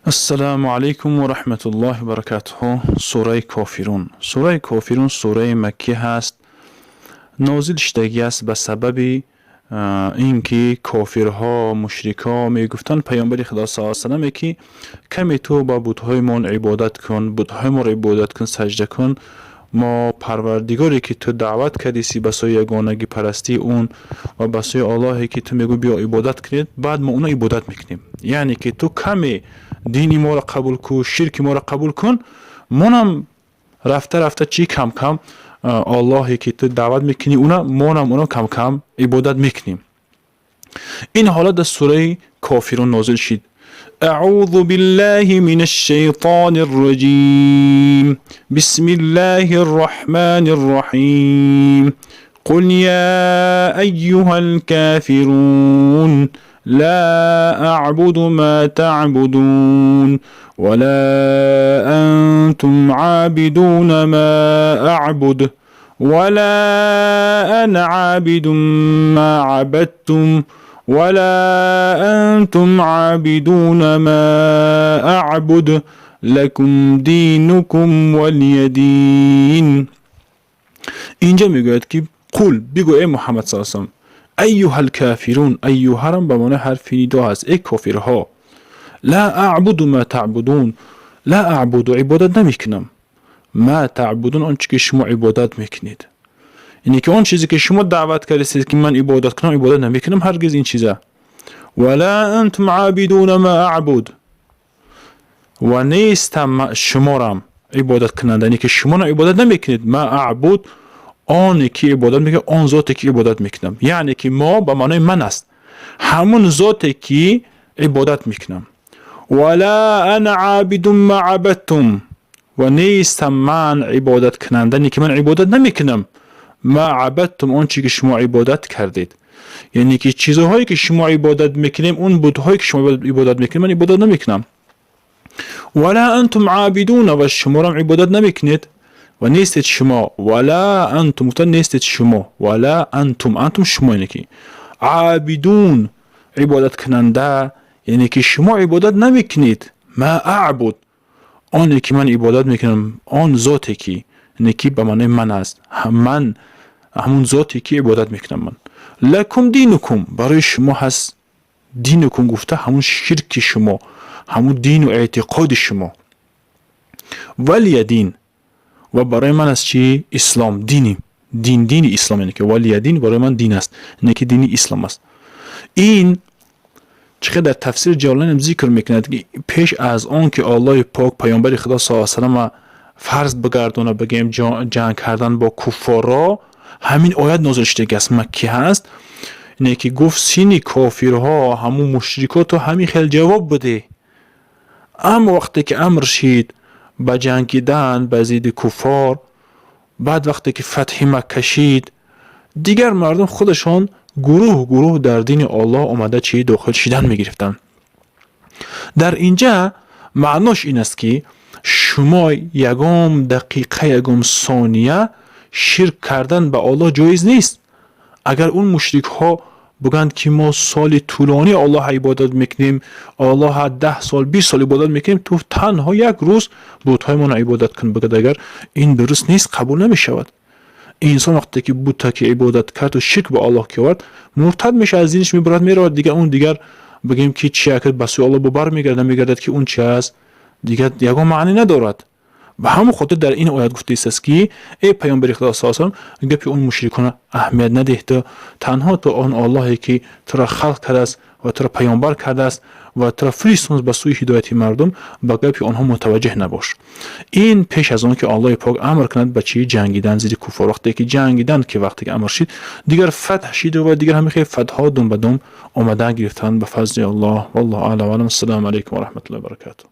السلام علیکم و رحمت الله و برکاته. سوره کافرون. سوره کافرون سوره مکی هست. نازل شدگی است به سبب اینکه کافرها مشرکا میگفتن پیامبر خدا صلی الله علیه و سلم که کمی تو با بت‌هایمان عبادت کن، بت‌هایمان را عبادت کن، سجده کن. ما پروردگاری که تو دعوت کردی به سوی یگانگی پرستی اون و به سوی اللهی که تو میگو بیا عبادت کنید، بعد ما اون عبادت میکنیم. یعنی که تو کمی دینی ما را قبول کن، شرک ما را قبول کن، منم رفته رفته چی کم کم اللهی که تو دعوت میکنی منم کم کم عبادت میکنیم. این حالت در سوره کافرون نازل شد. أعوذ بالله من الشيطان الرجيم بسم الله الرحمن الرحيم قل يا أيها الكافرون لا أعبد ما تعبدون ولا أنتم عابدون ما أعبد ولا أنا عابد ما عبدتم ولا أنتم عابدون ما أعبد لكم دينكم ولي دين. اینجا میگوید که قل بگو ای محمد صلی الله علیه و سلم ایها الکافرون، ایها هم به معنی حرف ندا هست، ای کافرها. لا اعبد ما تعبدون، لا اعبد عبادت نمیکنم، ما تعبدون آنچه که شما عبادت میکنید. یعنی که اون چیزی که شما دعوت کردید که من عبادت کنم عبادت نمیکنم، هرگز این چیزا. ولا انتم عابدون ما اعبد، و نیستم شما را عبادت کننده، یعنی که شما را عبادت نمیکنید. ما اعبد آنی که عبادت میکنم، آن ذاتی که عبادت میکنم. یعنی که ما به معنای من است، همون ذاتی که عبادت میکنم. ولا انا عابد ما عبدتم، و نیستم من عبادت کننده، یعنی که من عبادت نمیکنم ما عبدتم آن چی که شما عبادت کردید. یعنی که چیزهایی که شما عبادت میکنیم، اون بت‌هایی که شما عبادت میکنیم من عبادت نمیکنم. ولا انتم عابدون، و شما را عبادت نمیکنید و نیستید شما. ولا انتم نیستید شما، ولا انتم شما، یعنی که عابدون عبادت کننده، یعنی که شما عبادت نمیکنید. ما اعبد آنی که من عبادت میکنم، آن ذاتی که یعنی که به معنی من است، من همون ذاتی که عبادت میکنم من. لکم دینکم، برای شما هست دینکم، گفته همون شرک شما، همون دین و اعتقاد شما. ولی دین، و برای من است چی؟ اسلام، دین اسلام، یعنی که ولی دین برای من دین است، یعنی که دین اسلام است. این چقدر در تفسیر جلالین ذکر میکند که پیش از آن که الله پاک پیامبر خدا صلی الله علیه و سلم فرض بگردونه بگیم جنگ کردن با کفارا، همین آیت نازل شده است، مکی هست. اینه که گفت سینی کافرها همون مشرکات و همین خیلی جواب بده. اما وقتی که امر شد به جنگیدن به ضد کفار، بعد وقتی که فتح مکه شد، دیگر مردم خودشان گروه در دین الله آمده چی داخل شدن میگرفتن. در اینجا معناش این است که شما یگام دقیقه یگام ثانیه شرک کردن به الله جایز نیست. اگر اون مشرک ها بگند که ما سال طولانی الله عبادت میکنیم، الله 10 سال 20 سال عبادت میکنیم، تو تنها یک روز بت‌های ما عبادت کن بگد، اگر این درست نیست قبول نمیشود. انسان وقتی که بت که عبادت کرد و شرک به الله کرد، مرتد میشه، از دینش میبرد میره دیگه. اون دیگر بگیم که چی کرد به سوی الله ببر میگردد که اون چی است دیگه یگان معنی ندارد. به همون خاطر در این آیت گفته است که ای پیامبر خدا صلی الله علیه و سلم، گپی اون مشرکان اهمیت نده، تنها تو آن اللهی که تو را خلق کرده است و تو را پیامبر کرده است و تو را فرستاد به سوی هدایت مردم، به گپی آنها متوجه نباش. این پیش از آن که الله پاک امر کند به چی جنگیدن زیر کفار، وقتی که جنگیدن که وقتی که امر شد دیگر فتح شد و دیگر همه فتح ها دم به دم آمدن گرفتن به فضل الله. والله اعلم و السلام علیکم و رحمت الله و برکاته.